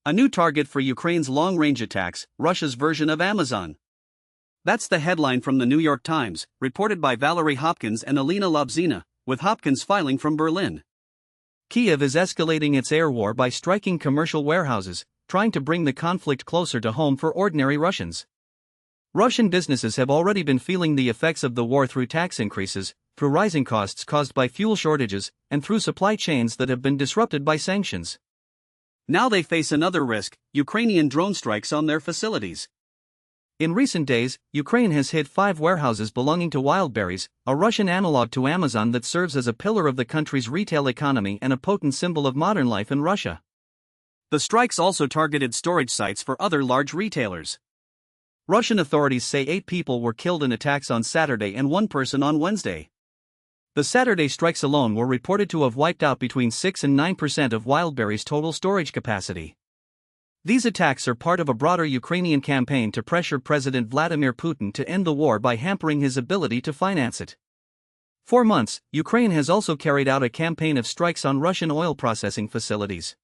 A new target for Ukraine's long-range attacks, Russia's version of Amazon. That's the headline from the New York Times, reported by Valerie Hopkins and Alina Lobzina, with Hopkins filing from Berlin. Kyiv is escalating its air war by striking commercial warehouses, trying to bring the conflict closer to home for ordinary Russians. Russian businesses have already been feeling the effects of the war through tax increases, through rising costs caused by fuel shortages, and through supply chains that have been disrupted by sanctions. Now they face another risk: Ukrainian drone strikes on their facilities. In recent days, Ukraine has hit 5 warehouses belonging to Wildberries, a Russian analog to Amazon that serves as a pillar of the country's retail economy and a potent symbol of modern life in Russia. The strikes also targeted storage sites for other large retailers. Russian authorities say 8 people were killed in attacks on Saturday and 1 person on Wednesday. The Saturday strikes alone were reported to have wiped out between 6 and 9% of Wildberries' total storage capacity. These attacks are part of a broader Ukrainian campaign to pressure President Vladimir Putin to end the war by hampering his ability to finance it. For months, Ukraine has also carried out a campaign of strikes on Russian oil processing facilities.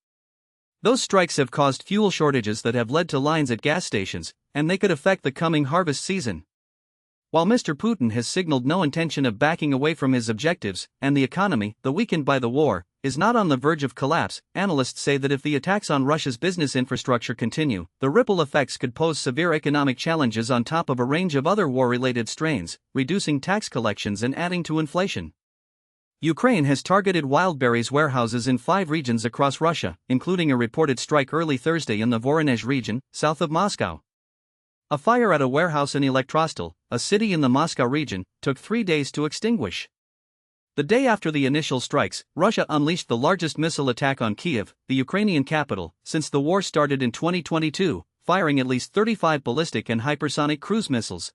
Those strikes have caused fuel shortages that have led to lines at gas stations, and they could affect the coming harvest season. While Mr. Putin has signaled no intention of backing away from his objectives, and the economy, though weakened by the war, is not on the verge of collapse, analysts say that if the attacks on Russia's business infrastructure continue, the ripple effects could pose severe economic challenges on top of a range of other war-related strains, reducing tax collections and adding to inflation. Ukraine has targeted Wildberries warehouses in 5 regions across Russia, including a reported strike early Thursday in the Voronezh region, south of Moscow. A fire at a warehouse in Elektrostal, a city in the Moscow region, took 3 days to extinguish. The day after the initial strikes, Russia unleashed the largest missile attack on Kyiv, the Ukrainian capital, since the war started in 2022, firing at least 35 ballistic and hypersonic cruise missiles.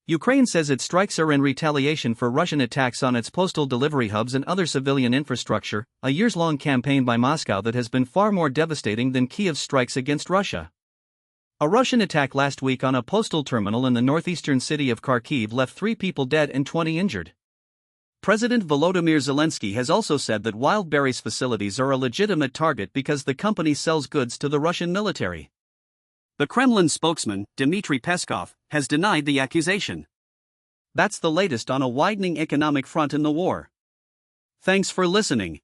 Ukraine says its strikes are in retaliation for Russian attacks on its postal delivery hubs and other civilian infrastructure, a years-long campaign by Moscow that has been far more devastating than Kyiv's strikes against Russia. A Russian attack last week on a postal terminal in the northeastern city of Kharkiv left 3 people dead and 20 injured. President Volodymyr Zelensky has also said that Wildberries facilities are a legitimate target because the company sells goods to the Russian military. The Kremlin spokesman, Dmitry Peskov, has denied the accusation. That's the latest on a widening economic front in the war. Thanks for listening.